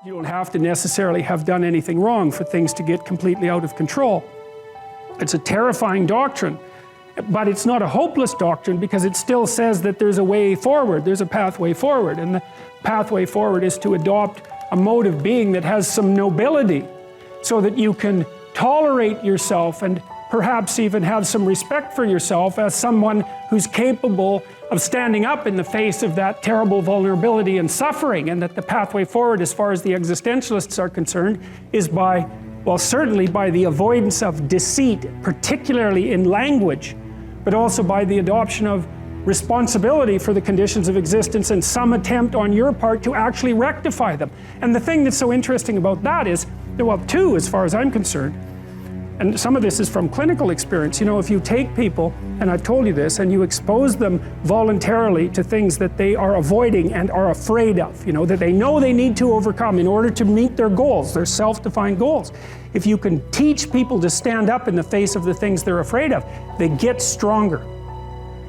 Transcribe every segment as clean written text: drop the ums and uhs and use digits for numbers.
You don't have to necessarily have done anything wrong for things to get completely out of control. It's a terrifying doctrine, but it's not a hopeless doctrine because it still says that there's a way forward, there's a pathway forward, and the pathway forward is to adopt a mode of being that has some nobility so that you can tolerate yourself and perhaps even have some respect for yourself as someone who's capable of standing up in the face of that terrible vulnerability and suffering, and that the pathway forward, as far as the existentialists are concerned, is by, well, certainly by the avoidance of deceit, particularly in language, but also by the adoption of responsibility for the conditions of existence and some attempt on your part to actually rectify them. And the thing that's so interesting about that is, well, two, as far as I'm concerned, and some of this is from clinical experience. You know, if you take people, and I've told you this, and you expose them voluntarily to things that they are avoiding and are afraid of, you know, that they know they need to overcome in order to meet their goals, their self-defined goals. If you can teach people to stand up in the face of the things they're afraid of, they get stronger.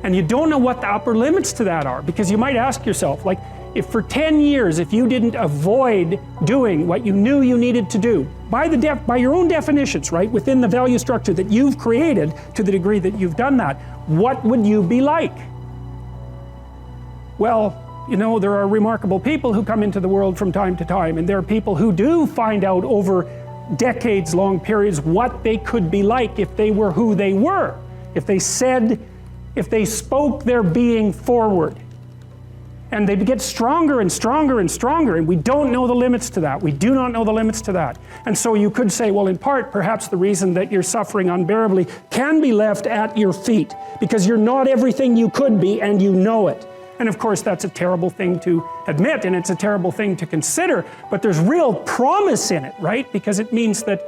And you don't know what the upper limits to that are, because you might ask yourself, like, if for 10 years, if you didn't avoid doing what you knew you needed to do, by your own definitions, right, within the value structure that you've created, to the degree that you've done that, what would you be like? Well, you know, there are remarkable people who come into the world from time to time, and there are people who do find out over decades-long periods what they could be like if they were who they were, if they spoke their being forward. And they get stronger and stronger and stronger, and we don't know the limits to that. We do not know the limits to that. And so you could say, well, in part, perhaps the reason that you're suffering unbearably can be left at your feet, because you're not everything you could be, and you know it. And of course, that's a terrible thing to admit, and it's a terrible thing to consider, but there's real promise in it, right? Because it means that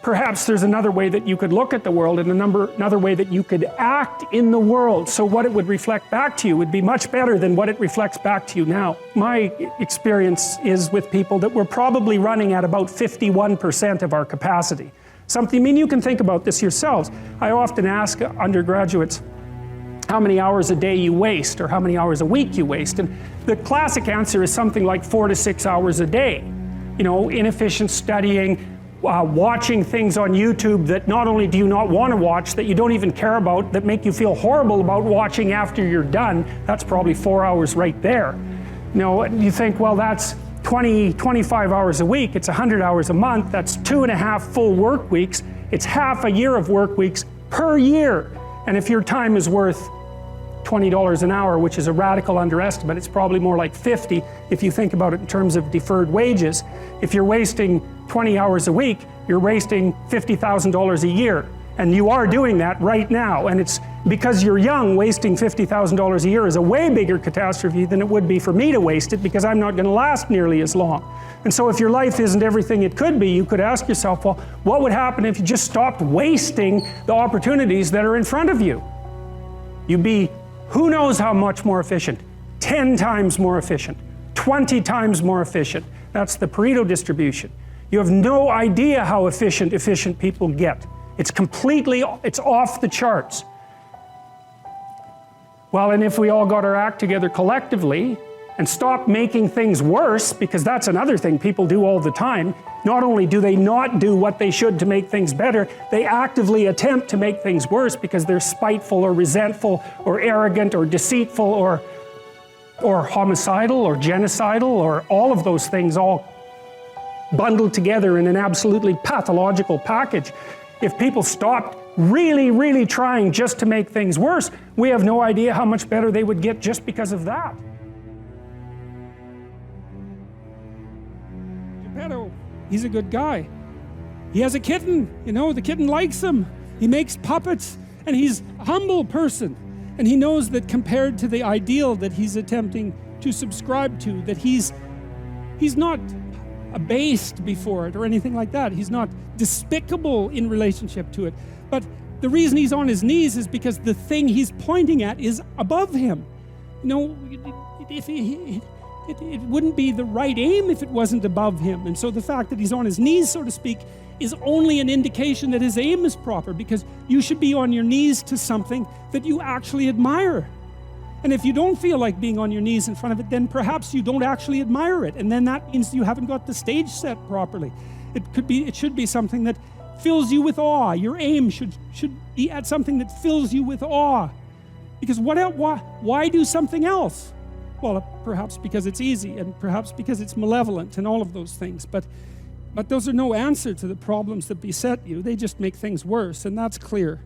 perhaps there's another way that you could look at the world, and another way that you could act in the world, so what it would reflect back to you would be much better than what it reflects back to you now. My experience is with people that we're probably running at about 51% of our capacity. I mean, you can think about this yourselves. I often ask undergraduates how many hours a day you waste, or how many hours a week you waste, and the classic answer is something like 4 to 6 hours a day. You know, inefficient studying, watching things on YouTube that not only do you not want to watch, that you don't even care about, that make you feel horrible about watching after you're done. That's probably 4 hours right there. You know, you think, well, that's 25 hours a week, it's 100 hours a month, that's 2.5 full work weeks, it's half a year of work weeks per year. And if your time is worth $20 an hour, which is a radical underestimate, it's probably more like 50 if you think about it in terms of deferred wages. If you're wasting 20 hours a week, you're wasting $50,000 a year. And you are doing that right now. And it's because you're young, wasting $50,000 a year is a way bigger catastrophe than it would be for me to waste it, because I'm not going to last nearly as long. And so if your life isn't everything it could be, you could ask yourself, well, what would happen if you just stopped wasting the opportunities that are in front of you? You'd be who knows how much more efficient? 10 times more efficient, 20 times more efficient. That's the Pareto distribution. You have no idea how efficient people get. It's off the charts. Well, and if we all got our act together collectively and stopped making things worse, because that's another thing people do all the time, not only do they not do what they should to make things better, they actively attempt to make things worse because they're spiteful or resentful or arrogant or deceitful or homicidal or genocidal, or all of those things all bundled together in an absolutely pathological package. If people stopped really, really trying just to make things worse, we have no idea how much better they would get just because of that. Geppetto, he's a good guy. He has a kitten, you know, the kitten likes him. He makes puppets, and he's a humble person. And he knows that compared to the ideal that he's attempting to subscribe to, that he's not abased before it or anything like that. He's not despicable in relationship to it. But the reason he's on his knees is because the thing he's pointing at is above him. You know, it wouldn't be the right aim if it wasn't above him. And so the fact that he's on his knees, so to speak, is only an indication that his aim is proper, because you should be on your knees to something that you actually admire. And if you don't feel like being on your knees in front of it, then perhaps you don't actually admire it. And then that means you haven't got the stage set properly. It should be something that fills you with awe. Your aim should be at something that fills you with awe. Because why do something else? Well, perhaps because it's easy, and perhaps because it's malevolent, and all of those things. But those are no answer to the problems that beset you. They just make things worse, and that's clear.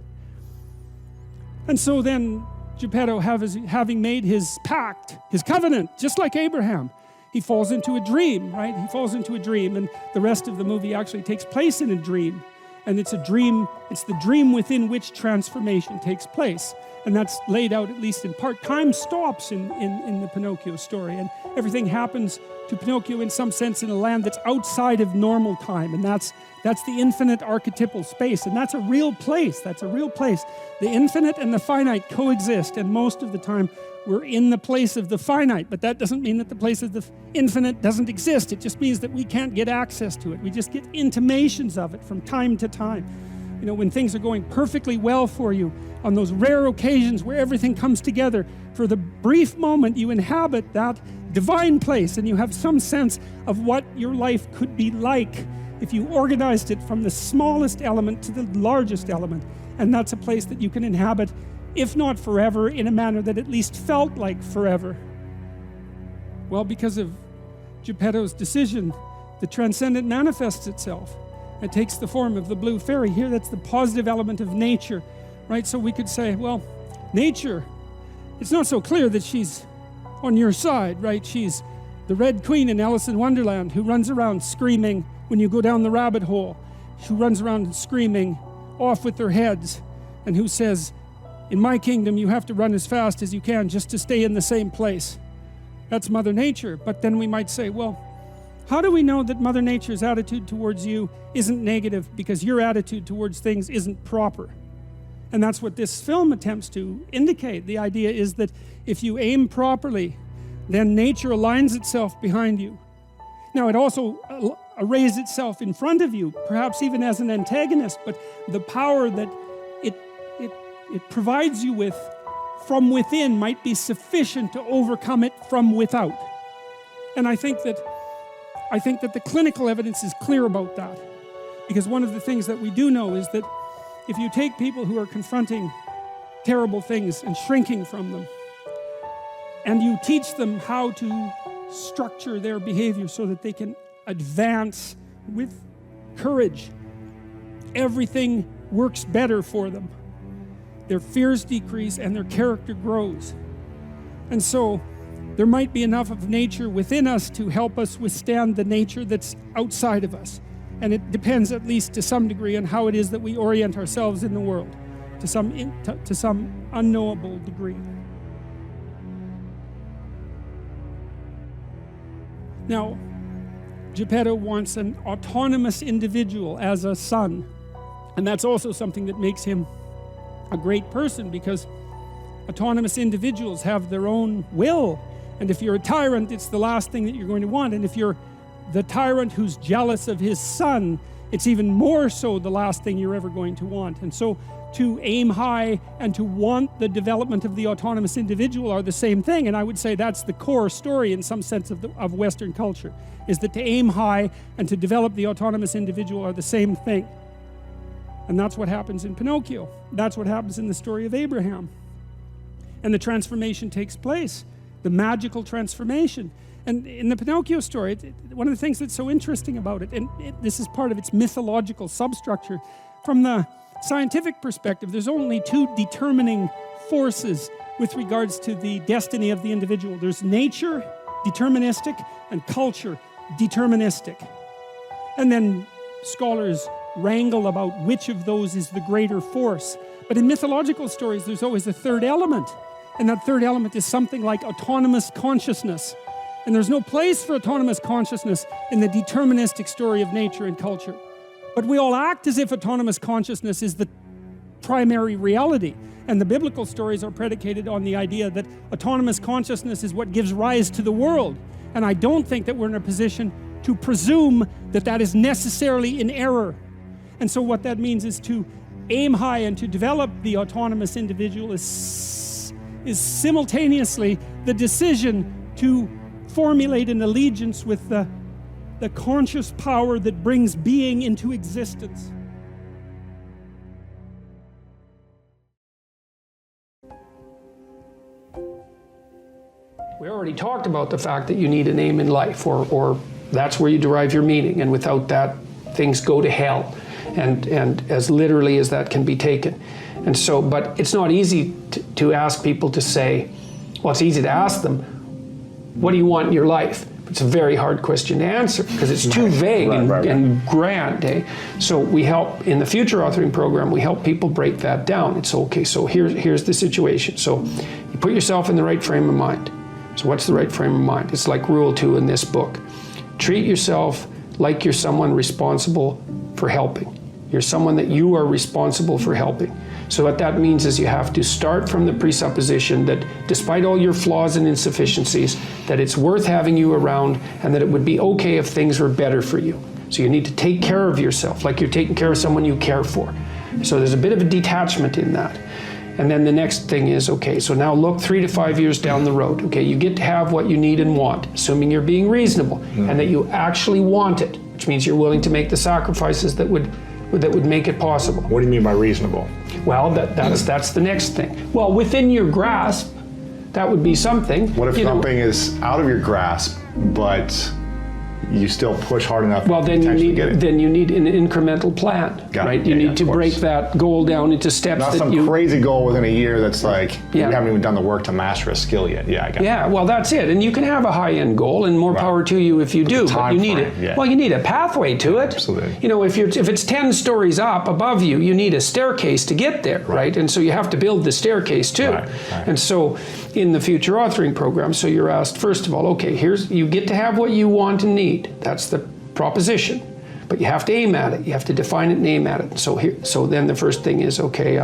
And so then Geppetto, having made his pact, his covenant, just like Abraham, he falls into a dream, right? He falls into a dream, and the rest of the movie actually takes place in a dream. And it's a dream, it's the dream within which transformation takes place. And that's laid out, at least in part. Time stops in the Pinocchio story, and everything happens to Pinocchio in some sense in a land that's outside of normal time, and that's the infinite archetypal space, and that's a real place. That's a real place. The infinite and the finite coexist, and most of the time we're in the place of the finite, but that doesn't mean that the place of the infinite doesn't exist. It just means that we can't get access to it. We just get intimations of it from time to time. You know, when things are going perfectly well for you, on those rare occasions where everything comes together, for the brief moment you inhabit that divine place, and you have some sense of what your life could be like if you organized it from the smallest element to the largest element. And that's a place that you can inhabit, if not forever, in a manner that at least felt like forever. Well, because of Geppetto's decision, the transcendent manifests itself. It takes the form of the blue fairy. Here, that's the positive element of nature, right? So we could say, well, nature, it's not so clear that she's on your side, right? She's the Red Queen in Alice in Wonderland, who runs around screaming when you go down the rabbit hole, who runs around screaming off with their heads, and who says, in my kingdom, you have to run as fast as you can just to stay in the same place. That's Mother Nature. But then we might say, well, how do we know that Mother Nature's attitude towards you isn't negative because your attitude towards things isn't proper? And that's what this film attempts to indicate. The idea is that if you aim properly, then nature aligns itself behind you. Now, it also arrays itself in front of you, perhaps even as an antagonist, but the power that it provides you with from within might be sufficient to overcome it from without. And I think that the clinical evidence is clear about that. Because one of the things that we do know is that if you take people who are confronting terrible things and shrinking from them, and you teach them how to structure their behavior so that they can advance with courage, everything works better for them. Their fears decrease and their character grows. And so there might be enough of nature within us to help us withstand the nature that's outside of us. And it depends, at least to some degree, on how it is that we orient ourselves in the world, to some unknowable degree. Now, Geppetto wants an autonomous individual as a son. And that's also something that makes him a great person, because autonomous individuals have their own will. And if you're a tyrant, it's the last thing that you're going to want. And if you're the tyrant who's jealous of his son, it's even more so the last thing you're ever going to want. And so to aim high and to want the development of the autonomous individual are the same thing. And I would say that's the core story in some sense of Western culture, is that to aim high and to develop the autonomous individual are the same thing. And that's what happens in Pinocchio. That's what happens in the story of Abraham. And the transformation takes place, the magical transformation. And in the Pinocchio story, one of the things that's so interesting about it, and this is part of its mythological substructure, from the scientific perspective, there's only two determining forces with regards to the destiny of the individual. There's nature, deterministic, and culture, deterministic. And then scholars wrangle about which of those is the greater force. But in mythological stories, there's always a third element. And that third element is something like autonomous consciousness. And there's no place for autonomous consciousness in the deterministic story of nature and culture. But we all act as if autonomous consciousness is the primary reality. And the biblical stories are predicated on the idea that autonomous consciousness is what gives rise to the world. And I don't think that we're in a position to presume that that is necessarily in error. And so what that means is to aim high and to develop the autonomous individual is is simultaneously the decision to formulate an allegiance with the conscious power that brings being into existence. We already talked about the fact that you need an aim in life, or that's where you derive your meaning, and without that, things go to hell, and as literally as that can be taken. And so, but it's not easy to ask people to say, well, it's easy to ask them, what do you want in your life? It's a very hard question to answer because it's too vague and grand. Eh? So we help, in the Future Authoring Program, we help people break that down. It's okay, so here's the situation. So you put yourself in the right frame of mind. So what's the right frame of mind? It's like rule 2 in this book. Treat yourself like you're someone responsible for helping. You're someone that you are responsible for helping. So what that means is you have to start from the presupposition that despite all your flaws and insufficiencies, that it's worth having you around and that it would be okay if things were better for you. So you need to take care of yourself like you're taking care of someone you care for. So there's a bit of a detachment in that. And then the next thing is, okay, so now look 3 to 5 years down the road. Okay, you get to have what you need and want, assuming you're being reasonable and that you actually want it, which means you're willing to make the sacrifices that would make it possible. What do you mean by reasonable? Well, that's the next thing. Well, within your grasp, that would be something. What if something is out of your grasp, but you still push hard enough? Well, then you need an incremental plan, right? You need to break that goal down into steps. Not some crazy goal within a year that's like you haven't even done the work to master a skill yet. Yeah, I got it. Yeah, well, that's it. And you can have a high-end goal, and more power to you if you do. But you need it. Yeah. Well, you need a pathway to it. Absolutely. You know, if it's 10 stories up above you, you need a staircase to get there, right? And so you have to build the staircase too. Right. And so in the Future Authoring Program, so you're asked, first of all, okay, you get to have what you want and need. That's the proposition, but you have to aim at it. You have to define it and aim at it. So then the first thing is, okay,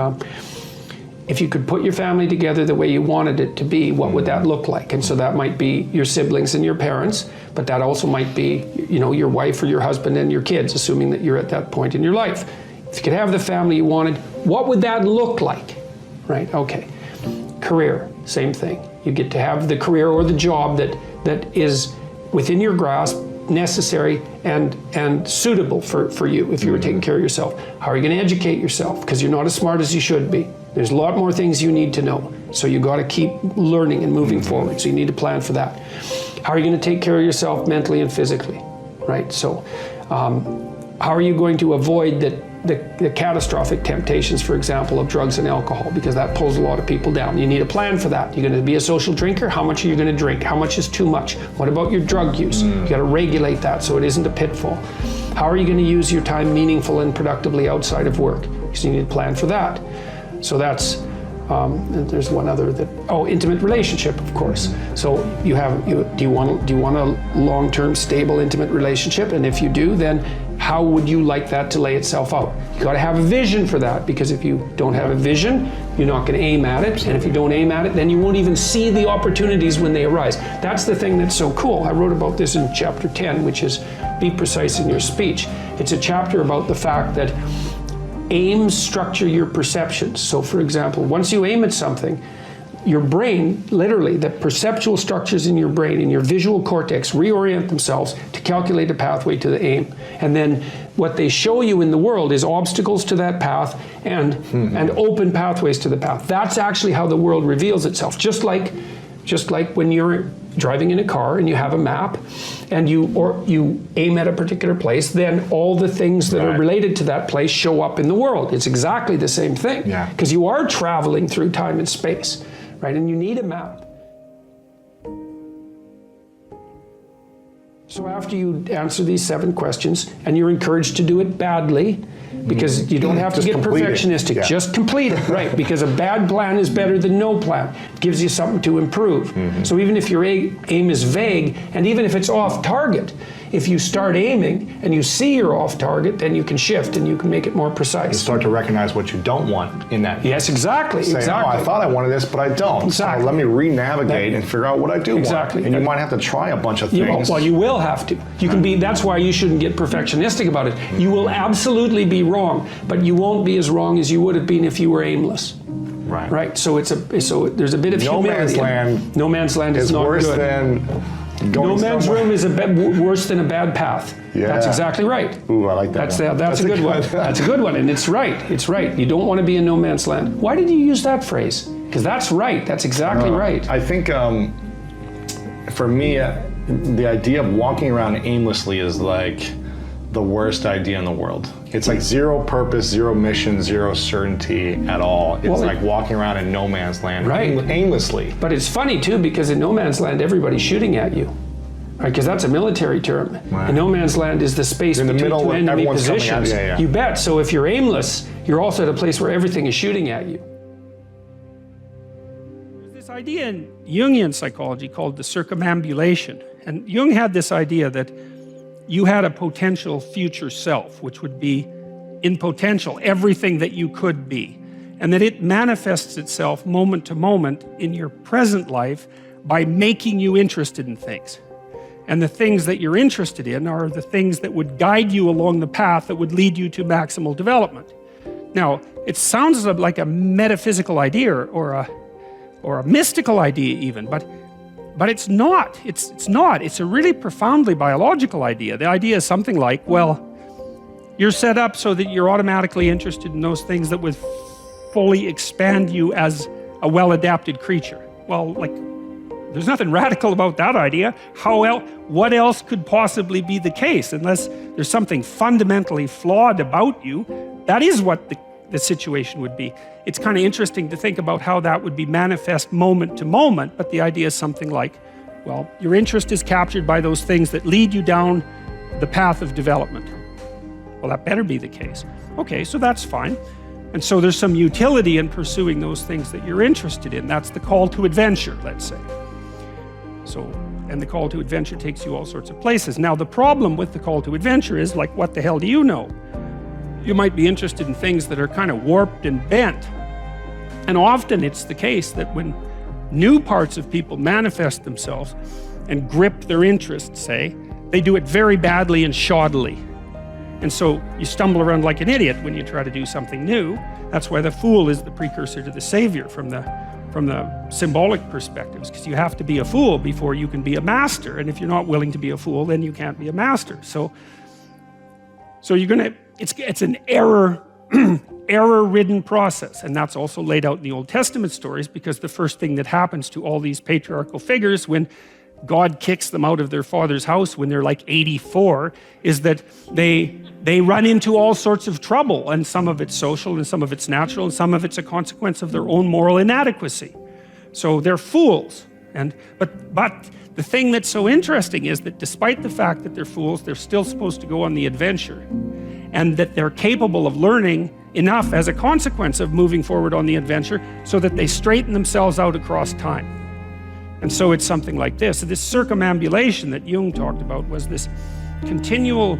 if you could put your family together the way you wanted it to be, what would that look like? And so that might be your siblings and your parents, but that also might be, you know, your wife or your husband and your kids, assuming that you're at that point in your life. If you could have the family you wanted, what would that look like? Right? Okay. Career, same thing. You get to have the career or the job that is within your grasp, necessary and suitable for you if you were taking care of yourself. How are you going to educate yourself? Because you're not as smart as you should be. There's a lot more things you need to know. So you got to keep learning and moving forward. So you need to plan for that. How are you going to take care of yourself mentally and physically? Right? So how are you going to avoid the catastrophic temptations, for example, of drugs and alcohol, because that pulls a lot of people down. You need a plan for that. You're going to be a social drinker. How much are you going to drink? How much is too much? What about your drug use? You got to regulate that so it isn't a pitfall. How are you going to use your time meaningful and productively outside of work? So you need a plan for that. So that's, there's one other intimate relationship, of course. So do you want a long-term, stable, intimate relationship? And if you do, then how would you like that to lay itself out? You got to have a vision for that, because if you don't have a vision, you're not going to aim at it. And if you don't aim at it, then you won't even see the opportunities when they arise. That's the thing that's so cool. I wrote about this in chapter 10, which is be precise in your speech. It's a chapter about the fact that aims structure your perceptions. So for example, once you aim at something, your brain, literally, the perceptual structures in your brain, in your visual cortex, reorient themselves to calculate a pathway to the aim. And then what they show you in the world is obstacles to that path and open pathways to the path. That's actually how the world reveals itself. Just like when you're driving in a car and you have a map and you aim at a particular place, then all the things that are related to that place show up in the world. It's exactly the same thing. Because you are traveling through time and space. Right, and you need a map. So after you answer these 7 questions, and you're encouraged to do it badly, because you don't have to get perfectionistic, just complete it, right? Because a bad plan is better than no plan. It gives you something to improve. So even if your aim is vague, and even if it's off target, if you start aiming and you see you're off target, then you can shift and you can make it more precise. You start to recognize what you don't want in that. Yes, exactly. Say, oh, I thought I wanted this, but I don't. Exactly. So let me re-navigate and figure out what I do want. And you might have to try a bunch of things. Well, you will have to. You can be. That's why you shouldn't get perfectionistic about it. You will absolutely be wrong, but you won't be as wrong as you would have been if you were aimless. Right. Right. So there's a bit of No humility. man's land. No man's land is not worse good. than going No man's somewhere. room is worse than a bad path. Yeah. That's exactly right. Ooh, I like that. That's a good one. That's a good one, and it's right. It's right. You don't want to be in no man's land. Why did you use that phrase? Because that's right. That's exactly right. I think for me, the idea of walking around aimlessly is like the worst idea in the world. It's like zero purpose, zero mission, zero certainty at all. It's like walking around in no man's land, Right. aimlessly. But it's funny too, because in no man's land, everybody's shooting at you. Right, because that's a military term. Right. And no man's land is the space in the between middle two when enemy everyone's coming at positions. you, yeah. You bet. So if you're aimless, you're also at a place where everything is shooting at you. There's this idea in Jungian psychology called the circumambulation. And Jung had this idea that you had a potential future self, which would be in potential everything that you could be. And that it manifests itself moment to moment in your present life by making you interested in things. And the things that you're interested in are the things that would guide you along the path that would lead you to maximal development. Now, it sounds like a metaphysical idea or a mystical idea even, but it's not. It's not. It's a really profoundly biological idea. The idea is something like, well, you're set up so that you're automatically interested in those things that would fully expand you as a well-adapted creature. Well, like, there's nothing radical about that idea. What else could possibly be the case? Unless there's something fundamentally flawed about you, that is what the situation would be. It's kind of interesting to think about how that would be manifest moment to moment, but the idea is something like, well, your interest is captured by those things that lead you down the path of development. Well, that better be the case. Okay, so that's fine. And so there's some utility in pursuing those things that you're interested in. That's the call to adventure, let's say. And the call to adventure takes you all sorts of places. Now, the problem with the call to adventure is, like, what the hell do you know? You might be interested in things that are kind of warped and bent. And often it's the case that when new parts of people manifest themselves and grip their interests, say, they do it very badly and shoddily. And so you stumble around like an idiot when you try to do something new. That's why the fool is the precursor to the savior from the symbolic perspectives, because you have to be a fool before you can be a master. And if you're not willing to be a fool, then you can't be a master. So you're gonna, it's an error-ridden process. And that's also laid out in the Old Testament stories, because the first thing that happens to all these patriarchal figures when God kicks them out of their father's house when they're like 84 is that they run into all sorts of trouble, and some of it's social and some of it's natural and some of it's a consequence of their own moral inadequacy. So they're fools. But the thing that's so interesting is that despite the fact that they're fools, they're still supposed to go on the adventure, and that they're capable of learning enough as a consequence of moving forward on the adventure so that they straighten themselves out across time. And so it's something like this. So this circumambulation that Jung talked about was this continual,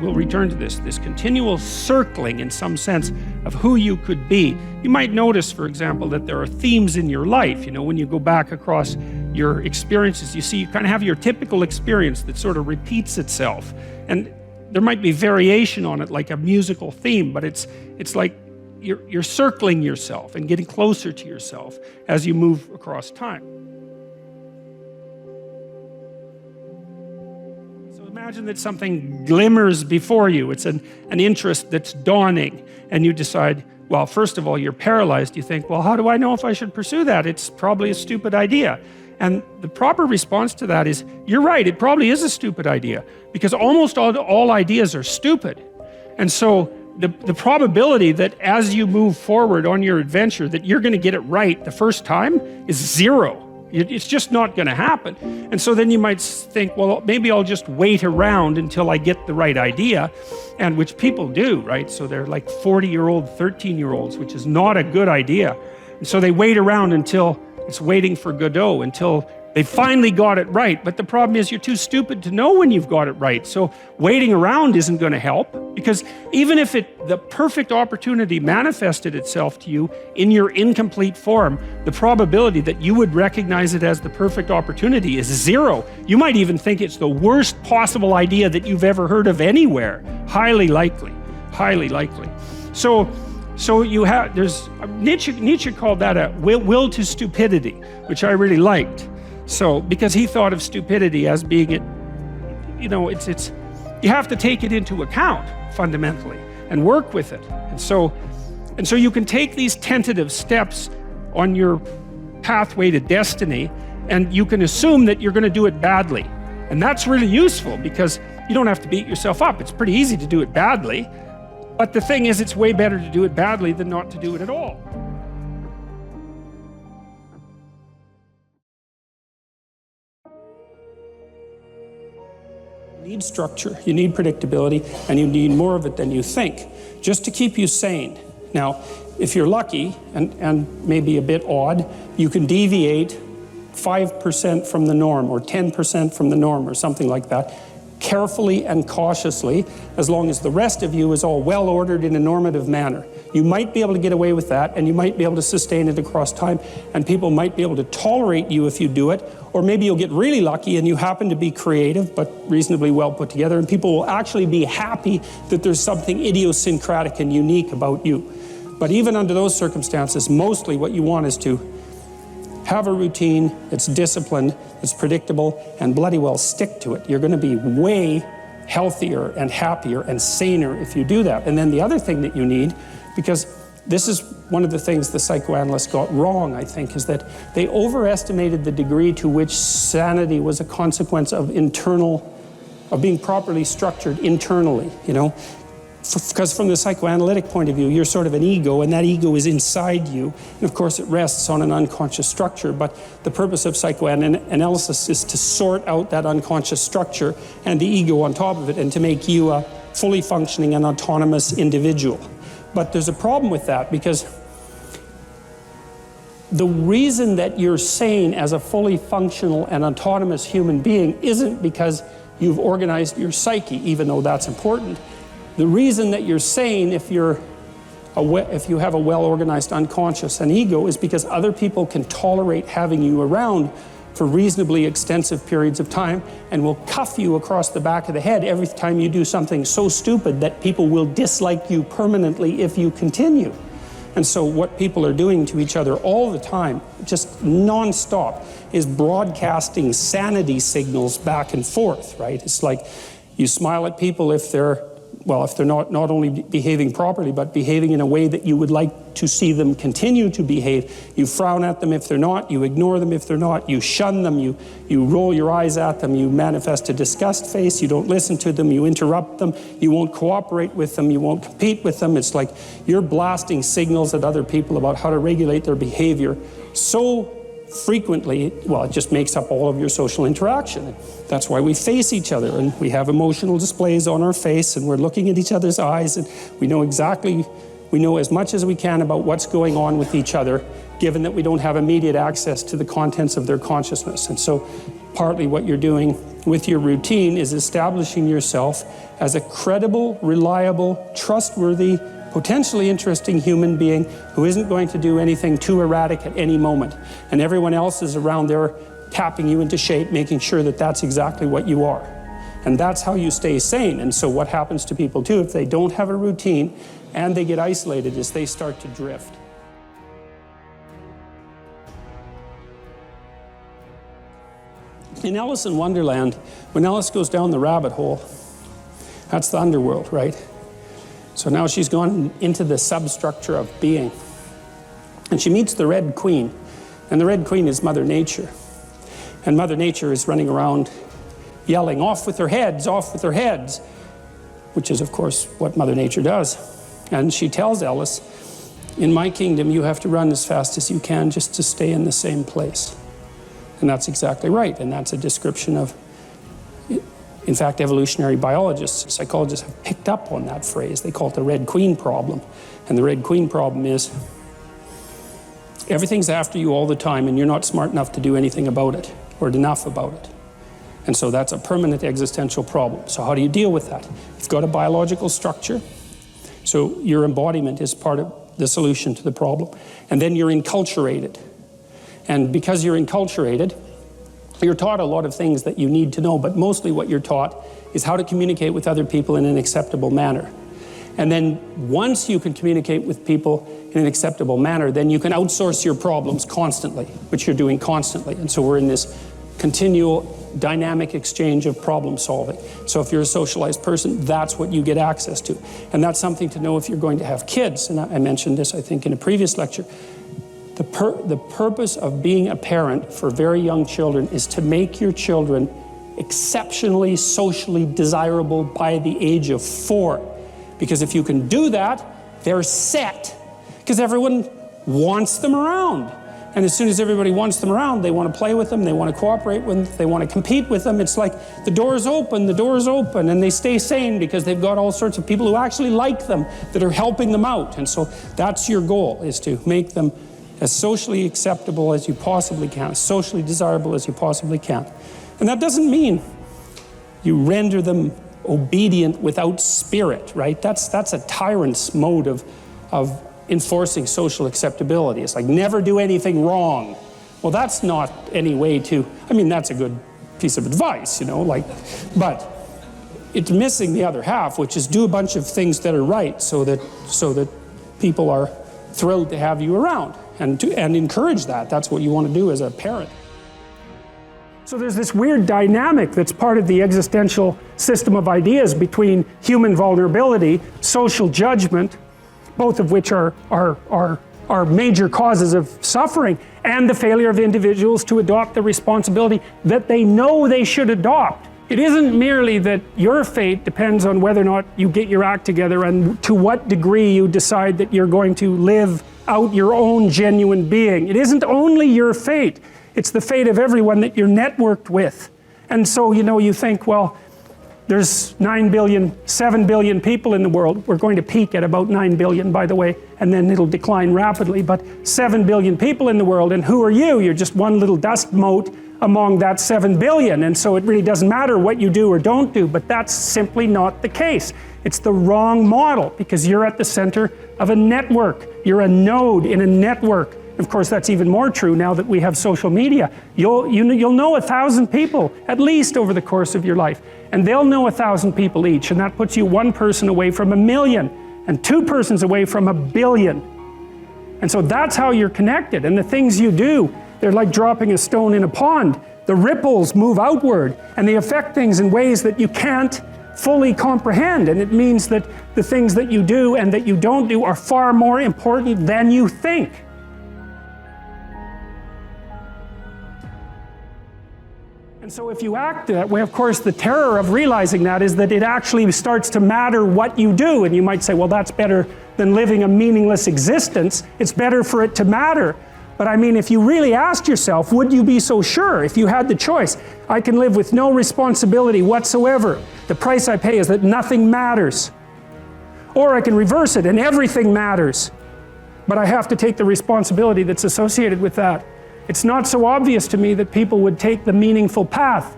we'll return to this continual circling in some sense of who you could be. You might notice, for example, that there are themes in your life. You know, when you go back across your experiences, you see you kind of have your typical experience that sort of repeats itself. And there might be variation on it, like a musical theme, but it's like you're circling yourself and getting closer to yourself as you move across time. Imagine that something glimmers before you. It's an interest that's dawning, and you decide, well, first of all, you're paralyzed. You think, well, how do I know if I should pursue that? It's probably a stupid idea. And the proper response to that is, you're right, it probably is a stupid idea, because almost all ideas are stupid. And so the probability that as you move forward on your adventure that you're going to get it right the first time is zero. It's just not going to happen. And so then you might think, well, maybe I'll just wait around until I get the right idea, and which people do, right? So they're like 40-year-old, 13-year-olds, which is not a good idea. And so they wait around until it's waiting for Godot, until they finally got it right. But the problem is you're too stupid to know when you've got it right. So waiting around isn't going to help, because even if the perfect opportunity manifested itself to you in your incomplete form, the probability that you would recognize it as the perfect opportunity is zero. You might even think it's the worst possible idea that you've ever heard of anywhere. Highly likely, highly likely. So So you have, Nietzsche called that a will to stupidity, which I really liked. So, because he thought of stupidity as being you have to take it into account fundamentally and work with it. And so you can take these tentative steps on your pathway to destiny, and you can assume that you're going to do it badly. And that's really useful because you don't have to beat yourself up. It's pretty easy to do it badly. But the thing is, it's way better to do it badly than not to do it at all. You need structure, you need predictability, and you need more of it than you think, just to keep you sane. Now, if you're lucky, and maybe a bit odd, you can deviate 5% from the norm, or 10% from the norm, or something like that, carefully and cautiously, as long as the rest of you is all well ordered in a normative manner. You might be able to get away with that, and you might be able to sustain it across time, and people might be able to tolerate you if you do it, or maybe you'll get really lucky and you happen to be creative but reasonably well put together, and people will actually be happy that there's something idiosyncratic and unique about you. But even under those circumstances, mostly what you want is to have a routine that's disciplined, that's predictable, and bloody well stick to it. You're going to be way healthier and happier and saner if you do that. And then the other thing that you need, because this is one of the things the psychoanalysts got wrong, I think, is that they overestimated the degree to which sanity was a consequence of being properly structured internally, you know? Because from the psychoanalytic point of view, you're sort of an ego, and that ego is inside you. And of course, it rests on an unconscious structure. But the purpose of psychoanalysis is to sort out that unconscious structure and the ego on top of it, and to make you a fully functioning and autonomous individual. But there's a problem with that, because the reason that you're sane as a fully functional and autonomous human being isn't because you've organized your psyche, even though that's important. The reason that you're sane if you have a well-organized unconscious and ego is because other people can tolerate having you around for reasonably extensive periods of time, and will cuff you across the back of the head every time you do something so stupid that people will dislike you permanently if you continue. And so what people are doing to each other all the time, just non-stop, is broadcasting sanity signals back and forth, right? It's like you smile at people if they're not only behaving properly, but behaving in a way that you would like to see them continue to behave. You frown at them if they're not, you ignore them if they're not, you shun them, you roll your eyes at them, you manifest a disgust face, you don't listen to them, you interrupt them, you won't cooperate with them, you won't compete with them. It's like you're blasting signals at other people about how to regulate their behavior so frequently, well, it just makes up all of your social interaction. That's why we face each other, and we have emotional displays on our face, and we're looking at each other's eyes, and we know as much as we can about what's going on with each other, given that we don't have immediate access to the contents of their consciousness. And so partly what you're doing with your routine is establishing yourself as a credible, reliable, trustworthy, potentially interesting human being who isn't going to do anything too erratic at any moment. And everyone else is around there tapping you into shape, making sure that that's exactly what you are. And that's how you stay sane. And so what happens to people too, if they don't have a routine and they get isolated, is they start to drift. In Alice in Wonderland, when Alice goes down the rabbit hole, that's the underworld, right? So now she's gone into the substructure of being. And she meets the Red Queen. And the Red Queen is Mother Nature. And Mother Nature is running around yelling, "Off with their heads, off with their heads," which is, of course, what Mother Nature does. And she tells Alice, "In my kingdom, you have to run as fast as you can just to stay in the same place." And that's exactly right. And that's a description of, in fact, evolutionary biologists, psychologists have picked up on that phrase. They call it the Red Queen problem. And the Red Queen problem is everything's after you all the time, and you're not smart enough to do anything about it, or enough about it. And so that's a permanent existential problem. So how do you deal with that? You've got a biological structure. So your embodiment is part of the solution to the problem. And then you're enculturated. And because you're enculturated, you're taught a lot of things that you need to know, but mostly what you're taught is how to communicate with other people in an acceptable manner. And then once you can communicate with people in an acceptable manner, then you can outsource your problems constantly, which you're doing constantly. And so we're in this continual dynamic exchange of problem solving. So if you're a socialized person, that's what you get access to. And that's something to know if you're going to have kids. And I mentioned this, I think, in a previous lecture. The purpose of being a parent for very young children is to make your children exceptionally socially desirable by the age of 4. Because if you can do that, they're set. Because everyone wants them around. And as soon as everybody wants them around, they want to play with them, they want to cooperate with them, they want to compete with them. It's like the door is open, and they stay sane because they've got all sorts of people who actually like them that are helping them out. And so that's your goal, is to make them as socially acceptable as you possibly can, as socially desirable as you possibly can. And that doesn't mean you render them obedient without spirit, right? That's a tyrant's mode of enforcing social acceptability. It's like, never do anything wrong. Well, that's not any way to, I mean, that's a good piece of advice, but it's missing the other half, which is do a bunch of things that are right so that people are thrilled to have you around, and encourage that. That's what you want to do as a parent. So there's this weird dynamic that's part of the existential system of ideas between human vulnerability, social judgment, both of which are major causes of suffering, and the failure of individuals to adopt the responsibility that they know they should adopt. It isn't merely that your fate depends on whether or not you get your act together and to what degree you decide that you're going to live out your own genuine being. It isn't only your fate, it's the fate of everyone that you're networked with. And so, you think, well, there's 7 billion people in the world. We're going to peak at about 9 billion, by the way, and then it'll decline rapidly, but 7 billion people in the world, and who are you? You're just one little dust mote among that 7 billion, and so it really doesn't matter what you do or don't do, but that's simply not the case. It's the wrong model, because you're at the center of a network. You're a node in a network. Of course, that's even more true now that we have social media. You'll know 1,000 people, at least over the course of your life, and they'll know 1,000 people each, and that puts you one person away from 1 million, and 2 persons away from 1 billion. And so that's how you're connected, and the things you do, they're like dropping a stone in a pond. The ripples move outward, and they affect things in ways that you can't fully comprehend, and it means that the things that you do and that you don't do are far more important than you think. And so if you act that way, of course, the terror of realizing that is that it actually starts to matter what you do, and you might say, well, that's better than living a meaningless existence. It's better for it to matter. But I mean, if you really asked yourself, would you be so sure if you had the choice? I can live with no responsibility whatsoever. The price I pay is that nothing matters. Or I can reverse it and everything matters. But I have to take the responsibility that's associated with that. It's not so obvious to me that people would take the meaningful path.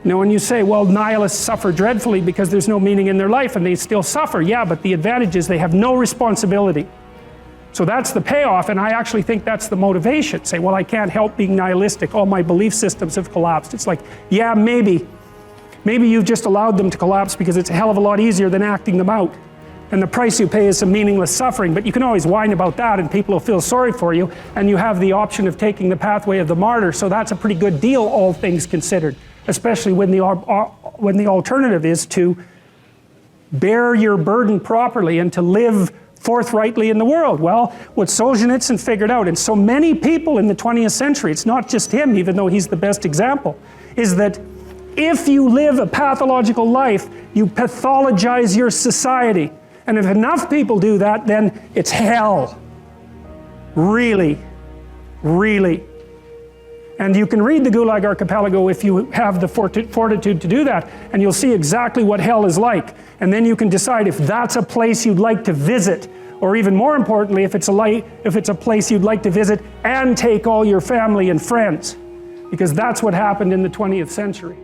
When you say, well, nihilists suffer dreadfully because there's no meaning in their life and they still suffer. Yeah, but the advantage is they have no responsibility. So that's the payoff, and I actually think that's the motivation. Say, well, I can't help being nihilistic. All my belief systems have collapsed. It's like, yeah, maybe. Maybe you've just allowed them to collapse because it's a hell of a lot easier than acting them out. And the price you pay is some meaningless suffering, but you can always whine about that and people will feel sorry for you, and you have the option of taking the pathway of the martyr, so that's a pretty good deal, all things considered, especially when the alternative is to bear your burden properly and to live forthrightly in the world. Well, what Solzhenitsyn figured out, and so many people in the 20th century, it's not just him, even though he's the best example, is that if you live a pathological life, you pathologize your society. And if enough people do that, then it's hell. Really, really. And you can read the Gulag Archipelago if you have the fortitude to do that, and you'll see exactly what hell is like. And then you can decide if that's a place you'd like to visit, or even more importantly, if it's a place you'd like to visit and take all your family and friends, because that's what happened in the 20th century.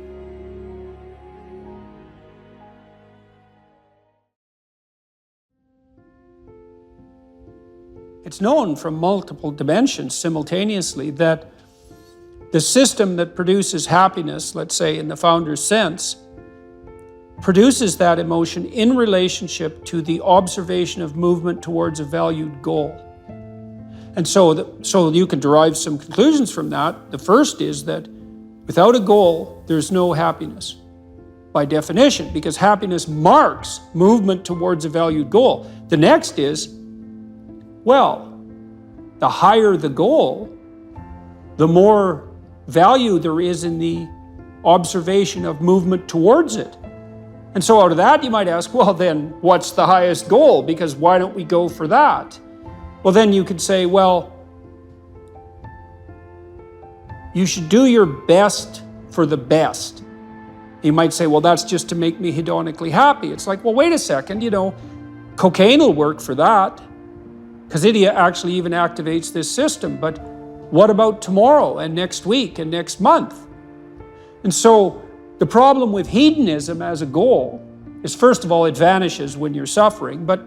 It's known from multiple dimensions simultaneously that the system that produces happiness, let's say in the founder's sense, produces that emotion in relationship to the observation of movement towards a valued goal. And so you can derive some conclusions from that. The first is that without a goal, there's no happiness by definition, because happiness marks movement towards a valued goal. The next is, well, the higher the goal, the more value there is in the observation of movement towards it. And so out of that, you might ask, well, then what's the highest goal? Because why don't we go for that? Well, then you could say, well, you should do your best for the best. You might say, well, that's just to make me hedonically happy. It's like, well, wait a second, cocaine will work for that, because it actually even activates this system. But what about tomorrow and next week and next month? And so the problem with hedonism as a goal is, first of all, it vanishes when you're suffering. But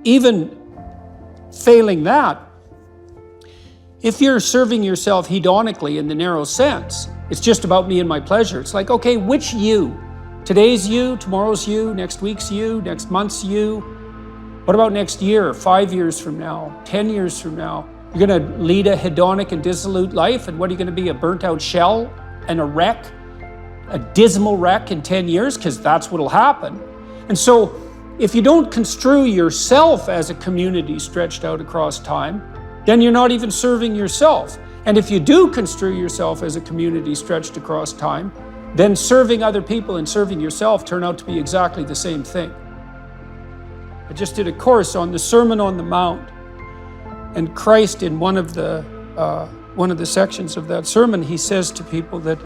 even failing that, if you're serving yourself hedonically in the narrow sense, it's just about me and my pleasure. It's like, okay, which you? Today's you, tomorrow's you, next week's you, next month's you. What about next year, 5 years from now, 10 years from now? You're going to lead a hedonic and dissolute life, and what are you going to be, a burnt-out shell and a wreck? A dismal wreck in 10 years, because that's what'll happen. And so if you don't construe yourself as a community stretched out across time, then you're not even serving yourself. And if you do construe yourself as a community stretched across time, then serving other people and serving yourself turn out to be exactly the same thing. I just did a course on the Sermon on the Mount, and Christ, in one of the sections of that sermon, he says to people that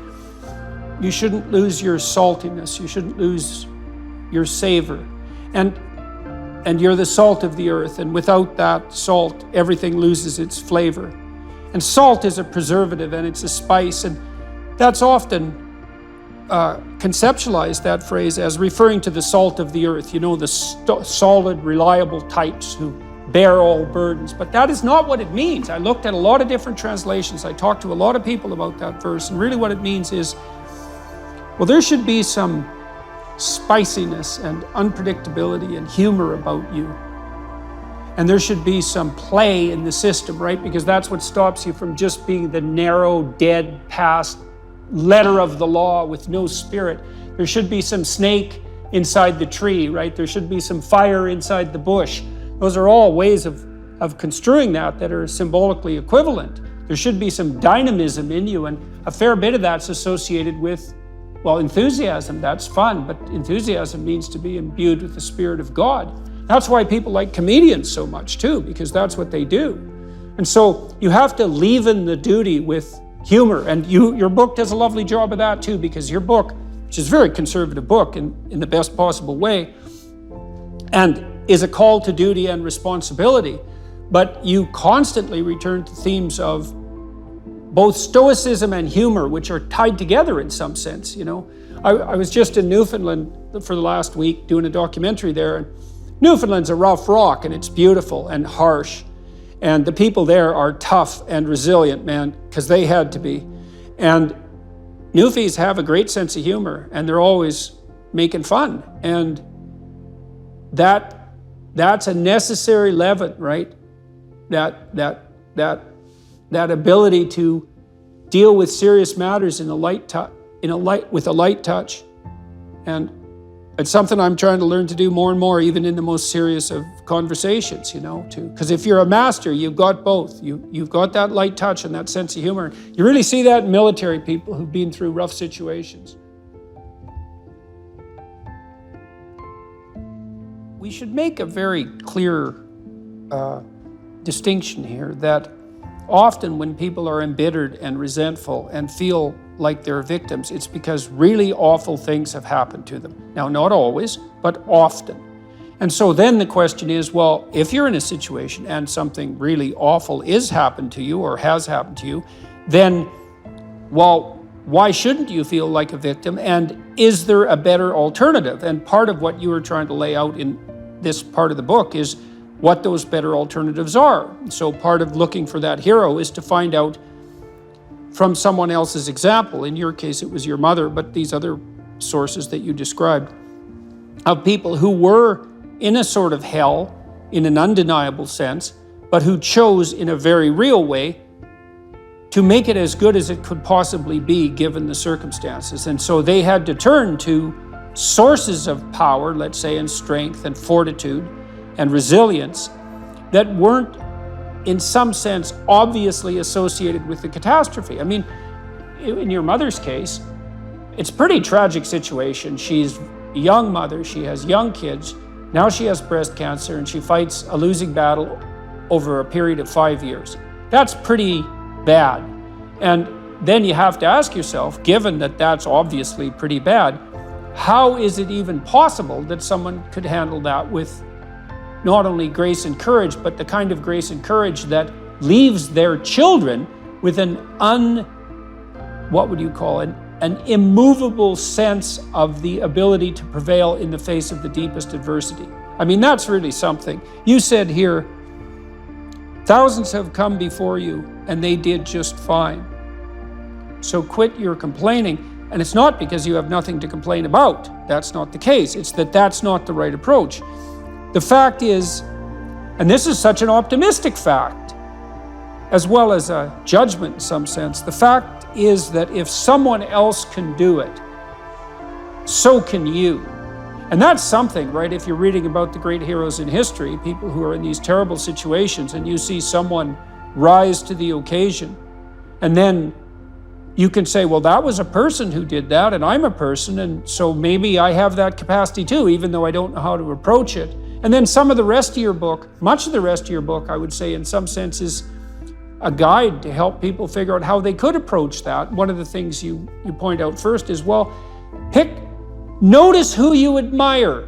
you shouldn't lose your saltiness, you shouldn't lose your savor. And you're the salt of the earth, and without that salt, everything loses its flavor. And salt is a preservative, and it's a spice, and that's often conceptualized, that phrase, as referring to the salt of the earth, the solid, reliable types who bear all burdens. But that is not what it means. I looked at a lot of different translations. I talked to a lot of people about that verse, and really what it means is, well, there should be some spiciness and unpredictability and humor about you. And there should be some play in the system, right? Because that's what stops you from just being the narrow, dead, past letter of the law with no spirit. There should be some snake inside the tree, right? There should be some fire inside the bush. Those are all ways of construing that are symbolically equivalent. There should be some dynamism in you, and a fair bit of that's associated with, well, enthusiasm. That's fun, but enthusiasm means to be imbued with the Spirit of God. That's why people like comedians so much too, because that's what they do. And so you have to leaven the duty with humor, and your book does a lovely job of that too, because your book, which is a very conservative book in the best possible way, and is a call to duty and responsibility, but you constantly return to themes of both stoicism and humor, which are tied together in some sense. I was just in Newfoundland for the last week doing a documentary there, and Newfoundland's a rough rock, and it's beautiful and harsh, and the people there are tough and resilient, man, because they had to be. And Newfies have a great sense of humor, and they're always making fun, and that's a necessary leaven, right? That ability to deal with serious matters with a light touch, and it's something I'm trying to learn to do more and more, even in the most serious of conversations, because if you're a master, you've got both. You've got that light touch and that sense of humor. You really see that in military people who've been through rough situations. We should make a very clear distinction here that often when people are embittered and resentful and feel like they're victims, it's because really awful things have happened to them. Now, not always, but often. And so then the question is, well, if you're in a situation and something really awful is happened to you or has happened to you, then, well, why shouldn't you feel like a victim? And is there a better alternative? And part of what you were trying to lay out in this part of the book is what those better alternatives are. So part of looking for that hero is to find out from someone else's example. In your case, it was your mother, but these other sources that you described, of people who were in a sort of hell in an undeniable sense, but who chose in a very real way to make it as good as it could possibly be given the circumstances. And so they had to turn to sources of power, let's say, and strength and fortitude and resilience that weren't, in some sense, obviously associated with the catastrophe. I mean, in your mother's case, it's a pretty tragic situation. She's a young mother, she has young kids, now she has breast cancer, and she fights a losing battle over a period of 5 years. That's pretty bad. And then you have to ask yourself, given that that's obviously pretty bad, how is it even possible that someone could handle that with not only grace and courage, but the kind of grace and courage that leaves their children with an immovable sense of the ability to prevail in the face of the deepest adversity. I mean, that's really something. You said here, thousands have come before you and they did just fine. So quit your complaining. And it's not because you have nothing to complain about. That's not the case. It's that that's not the right approach. The fact is, and this is such an optimistic fact, as well as a judgment in some sense, the fact is that if someone else can do it, so can you. And that's something, right? If you're reading about the great heroes in history, people who are in these terrible situations, and you see someone rise to the occasion, and then you can say, well, that was a person who did that, and I'm a person, and so maybe I have that capacity too, even though I don't know how to approach it. And then some of the rest of your book, much of the rest of your book, I would say in some sense is a guide to help people figure out how they could approach that. One of the things you point out first is, well, notice who you admire,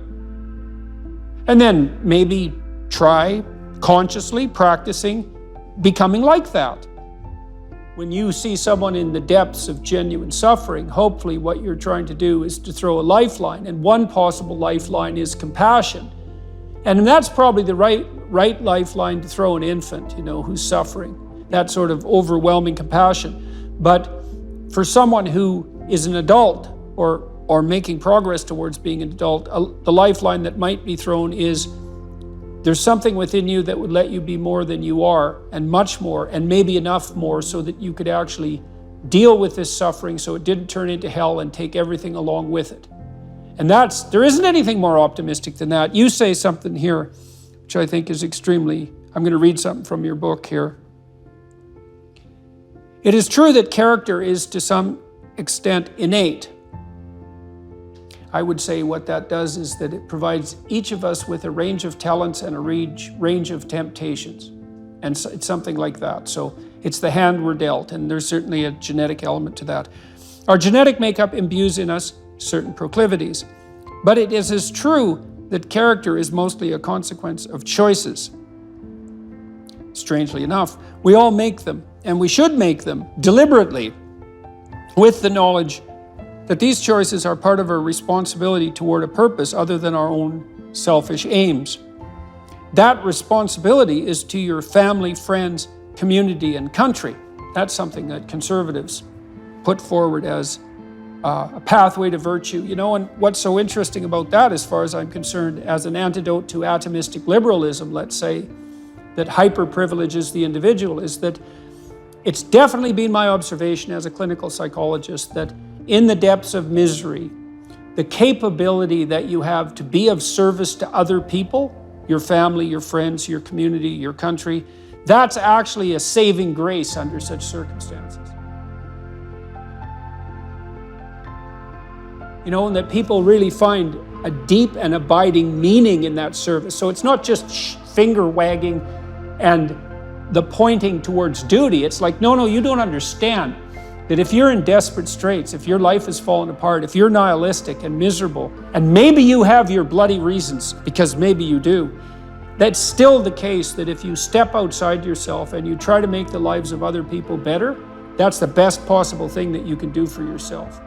and then maybe try consciously practicing becoming like that. When you see someone in the depths of genuine suffering, hopefully what you're trying to do is to throw a lifeline, and one possible lifeline is compassion. And that's probably the right lifeline to throw an infant, who's suffering, that sort of overwhelming compassion. But for someone who is an adult or making progress towards being an adult, the lifeline that might be thrown is, there's something within you that would let you be more than you are, and much more, and maybe enough more so that you could actually deal with this suffering so it didn't turn into hell and take everything along with it. And there isn't anything more optimistic than that. You say something here, which I think is I'm going to read something from your book here. It is true that character is to some extent innate. I would say what that does is that it provides each of us with a range of talents and a range of temptations. And so it's something like that. So it's the hand we're dealt, and there's certainly a genetic element to that. Our genetic makeup imbues in us certain proclivities, but it is as true that character is mostly a consequence of choices. Strangely enough, we all make them, and we should make them deliberately, with the knowledge that these choices are part of our responsibility toward a purpose other than our own selfish aims. That responsibility is to your family, friends, community, and country. That's something that conservatives put forward as a pathway to virtue. And what's so interesting about that, as far as I'm concerned, as an antidote to atomistic liberalism, let's say, that hyper-privileges the individual, is that it's definitely been my observation as a clinical psychologist that in the depths of misery, the capability that you have to be of service to other people, your family, your friends, your community, your country, that's actually a saving grace under such circumstances. And that people really find a deep and abiding meaning in that service. So it's not just finger wagging and the pointing towards duty. It's like, no, you don't understand that if you're in desperate straits, if your life has fallen apart, if you're nihilistic and miserable, and maybe you have your bloody reasons, because maybe you do, that's still the case that if you step outside yourself and you try to make the lives of other people better, that's the best possible thing that you can do for yourself.